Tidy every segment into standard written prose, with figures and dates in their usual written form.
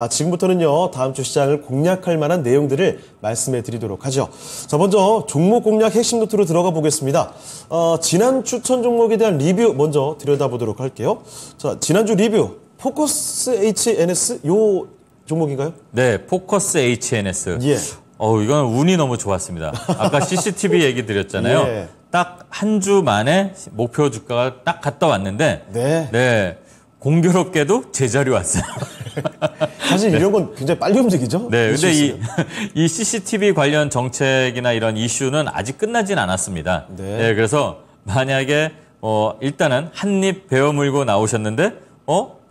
지금부터는요, 다음 주 시장을 공략할 만한 내용들을 말씀해 드리도록 하죠. 자, 먼저 종목 공략 핵심 노트로 들어가 보겠습니다. 지난 추천 종목에 대한 리뷰 먼저 들여다보도록 할게요. 자, 지난주 리뷰, 포커스 HNS 요 종목인가요? 네, 포커스 HNS. 예. 이건 운이 너무 좋았습니다. 아까 CCTV 얘기 드렸잖아요. 예. 딱 한 주 만에 목표 주가가 딱 갔다 왔는데, 네. 공교롭게도 제자리 왔어요. 사실 이런 건 굉장히 빨리 움직이죠? 네, 근데 이 CCTV 관련 정책이나 이런 이슈는 아직 끝나진 않았습니다. 네, 그래서 만약에 일단은 한입 베어 물고 나오셨는데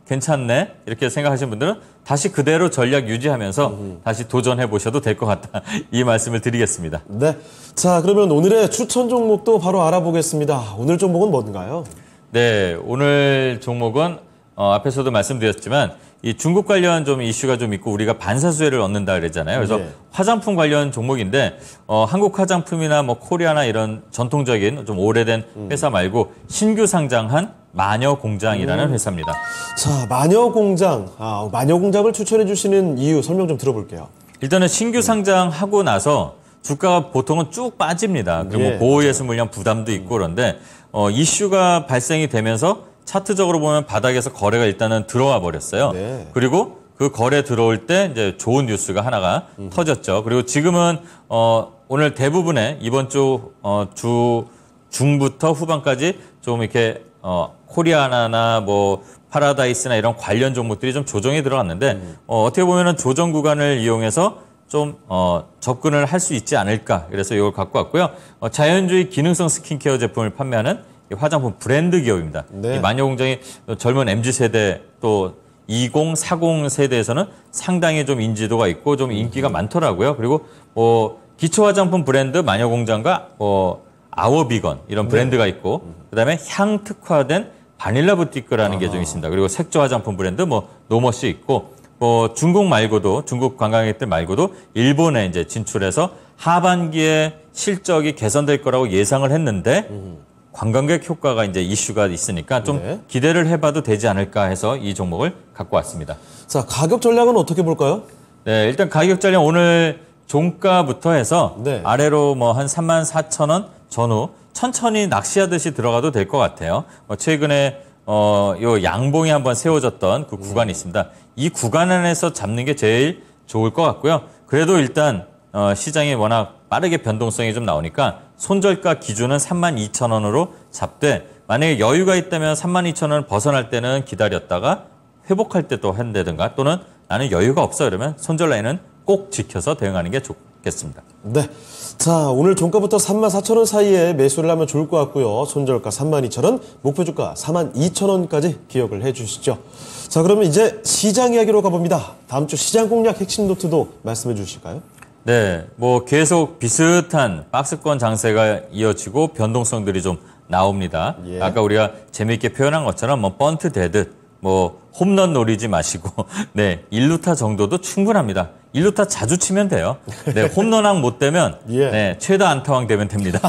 괜찮네 이렇게 생각하시는 분들은 다시 그대로 전략 유지하면서 다시 도전해 보셔도 될 것 같다. 이 말씀을 드리겠습니다. 네. 자, 그러면 오늘의 추천 종목도 바로 알아보겠습니다. 오늘 종목은 뭔가요? 네, 오늘 종목은 앞에서도 말씀드렸지만 이 중국 관련 좀 이슈가 좀 있고 우리가 반사수혜를 얻는다 그랬잖아요. 그래서 화장품 관련 종목인데 한국 화장품이나 뭐 코리아나 이런 전통적인 좀 오래된 회사 말고 신규 상장한 마녀공장이라는 회사입니다. 자, 마녀공장. 마녀공장을 추천해 주시는 이유 설명 좀 들어볼게요. 일단은 신규 상장하고 나서 주가가 보통은 쭉 빠집니다. 그리고 뭐 보호예술 물량 부담도 있고 그런데 이슈가 발생이 되면서 차트적으로 보면 바닥에서 거래가 일단은 들어와 버렸어요. 네. 그리고 그 거래 들어올 때 이제 좋은 뉴스가 하나가 터졌죠. 그리고 지금은 오늘 대부분의 이번 주 중부터 후반까지 좀 이렇게 코리아나나 뭐 파라다이스나 이런 관련 종목들이 좀 조정이 들어갔는데 어떻게 보면은 조정 구간을 이용해서 좀 접근을 할 수 있지 않을까. 그래서 이걸 갖고 왔고요. 자연주의 기능성 스킨케어 제품을 판매하는 화장품 브랜드 기업입니다. 네. 이 마녀공장이 젊은 MZ세대 또 20, 40 세대에서는 상당히 좀 인지도가 있고 좀 인기가 많더라고요. 그리고 기초 화장품 브랜드 마녀공장과 아워비건 이런 브랜드가 있고 그다음에 향 특화된 바닐라 부티크라는 게 좀 있습니다. 그리고 색조 화장품 브랜드 노머시 있고 중국 말고도 중국 관광객들 말고도 일본에 이제 진출해서 하반기에 실적이 개선될 거라고 예상을 했는데 관광객 효과가 이제 이슈가 있으니까 좀 기대를 해봐도 되지 않을까 해서 이 종목을 갖고 왔습니다. 자, 가격 전략은 어떻게 볼까요? 네, 일단 가격 전략 오늘 종가부터 해서 아래로 한 34,000원 전후 천천히 낚시하듯이 들어가도 될 것 같아요. 최근에 요 양봉이 한번 세워졌던 그 구간이 있습니다. 이 구간 안에서 잡는 게 제일 좋을 것 같고요. 그래도 일단 시장이 워낙 빠르게 변동성이 좀 나오니까 손절가 기준은 32,000원으로 잡되 만약에 여유가 있다면 32,000원을 벗어날 때는 기다렸다가 회복할 때 또 한다든가 또는 나는 여유가 없어 이러면 손절 라인은 꼭 지켜서 대응하는 게 좋겠습니다. 네. 자, 오늘 종가부터 34,000원 사이에 매수를 하면 좋을 것 같고요. 손절가 32,000원, 목표주가 42,000원까지 기억을 해 주시죠. 자, 그러면 이제 시장 이야기로 가봅니다. 다음 주 시장 공략 핵심 노트도 말씀해 주실까요? 네, 계속 비슷한 박스권 장세가 이어지고 변동성들이 좀 나옵니다. 아까 우리가 재미있게 표현한 것처럼 번트 대듯 홈런 노리지 마시고 네, 1루타 정도도 충분합니다. 1루타 자주 치면 돼요. 네, 홈런왕 못 되면 네, 최다 안타왕 되면 됩니다.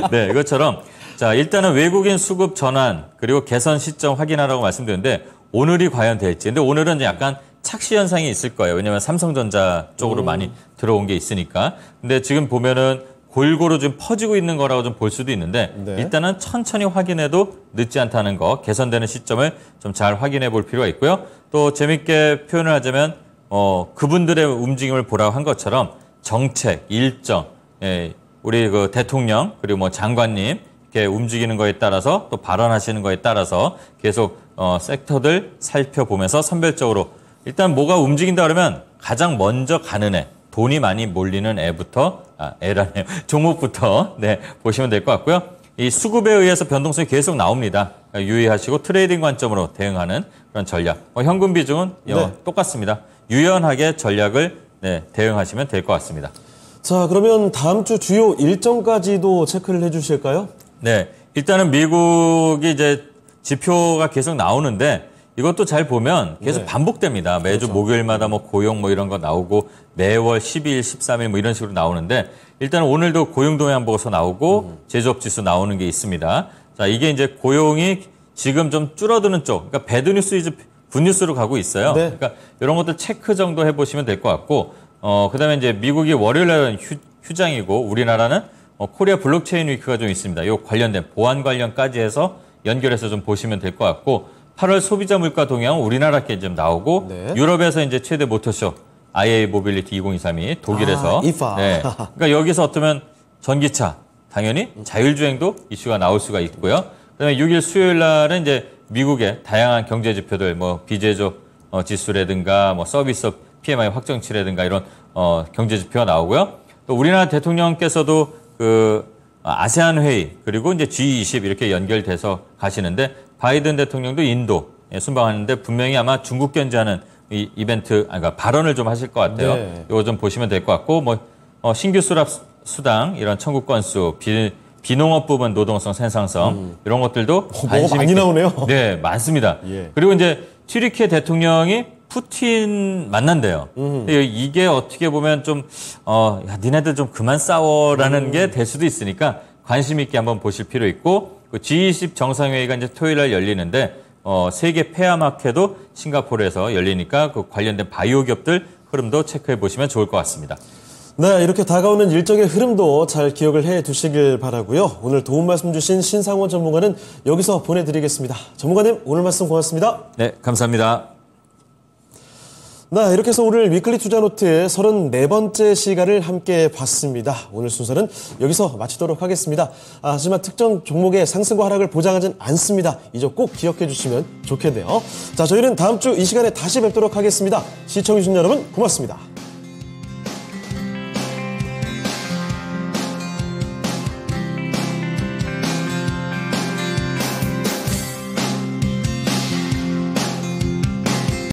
네, 이것처럼 자, 일단은 외국인 수급 전환 그리고 개선 시점 확인하라고 말씀드렸는데 오늘이 과연 될지. 근데 오늘은 약간 착시 현상이 있을 거예요. 왜냐하면 삼성전자 쪽으로 많이 들어온 게 있으니까. 근데 지금 보면은 골고루 좀 퍼지고 있는 거라고 좀 볼 수도 있는데 일단은 천천히 확인해도 늦지 않다는 거, 개선되는 시점을 좀 잘 확인해 볼 필요가 있고요. 또 재밌게 표현을 하자면 그분들의 움직임을 보라고 한 것처럼 정책, 일정, 우리 그 대통령 그리고 장관님 이렇게 움직이는 거에 따라서 또 발언하시는 거에 따라서 계속 섹터들 살펴보면서 선별적으로 일단 뭐가 움직인다 그러면 가장 먼저 가는 애, 돈이 많이 몰리는 애부터, 애라네요. 종목부터, 보시면 될 것 같고요. 이 수급에 의해서 변동성이 계속 나옵니다. 유의하시고 트레이딩 관점으로 대응하는 그런 전략. 현금 비중은 똑같습니다. 유연하게 전략을 대응하시면 될 것 같습니다. 자, 그러면 다음 주 주요 일정까지도 체크를 해 주실까요? 네. 일단은 미국이 이제 지표가 계속 나오는데 이것도 잘 보면 계속 반복됩니다. 매주 목요일마다 고용 이런 거 나오고 매월 12일, 13일 이런 식으로 나오는데 일단 오늘도 고용 동향 보고서 나오고 제조업 지수 나오는 게 있습니다. 자, 이게 이제 고용이 지금 좀 줄어드는 쪽, 그러니까 배드 뉴스 이즈 굿뉴스로 가고 있어요. 네. 그러니까 이런 것들 체크 정도 해보시면 될 것 같고, 그다음에 이제 미국이 월요일날은 휴장이고 우리나라는 코리아 블록체인 위크가 좀 있습니다. 요 관련된 보안 관련까지 해서 연결해서 좀 보시면 될 것 같고, 8월 소비자 물가 동향은 우리나라께 좀 나오고, 네. 유럽에서 이제 최대 모터쇼 IA 모빌리티 2023이 독일에서 IFA. 네. 그러니까 여기서 어쩌면 전기차 당연히 자율주행도 이슈가 나올 수가 있고요. 그다음에 6일 수요일 날은 이제 미국의 다양한 경제 지표들, 뭐 비제조 지수라든가 뭐 서비스업 PMI 확정치라든가 이런 경제 지표가 나오고요. 또 우리나라 대통령께서도 그 아세안 회의 그리고 이제 G20 이렇게 연결돼서 가시는데, 바이든 대통령도 인도에 순방하는데 분명히 아마 중국 견제하는 이 이벤트, 그러니까 발언을 좀 하실 것 같아요. 네. 이거 좀 보시면 될 것 같고, 뭐 신규 수당 이런 청구 건수, 비농업 부분 노동성 생산성 이런 것들도 뭐가 많이 나오네요. 네, 많습니다. 예. 그리고 이제 튀르키예 대통령이 푸틴 만난대요. 이게 어떻게 보면 좀 야, 니네들 좀 그만 싸워라는 게 될 수도 있으니까 관심 있게 한번 보실 필요 있고, 그 G20 정상회의가 이제 토요일 날 열리는데 세계 폐암학회도 싱가포르에서 열리니까 그 관련된 바이오 기업들 흐름도 체크해 보시면 좋을 것 같습니다. 네, 이렇게 다가오는 일정의 흐름도 잘 기억을 해 두시길 바라고요. 오늘 도움 말씀 주신 신상원 전문가는 여기서 보내드리겠습니다. 전문가님, 오늘 말씀 고맙습니다. 네, 감사합니다. 네, 이렇게 해서 오늘 위클리 투자노트의 34번째 시간을 함께 봤습니다. 오늘 순서는 여기서 마치도록 하겠습니다. 하지만 특정 종목의 상승과 하락을 보장하진 않습니다. 이 점 꼭 기억해 주시면 좋겠네요. 자, 저희는 다음 주 이 시간에 다시 뵙도록 하겠습니다. 시청해주신 여러분 고맙습니다.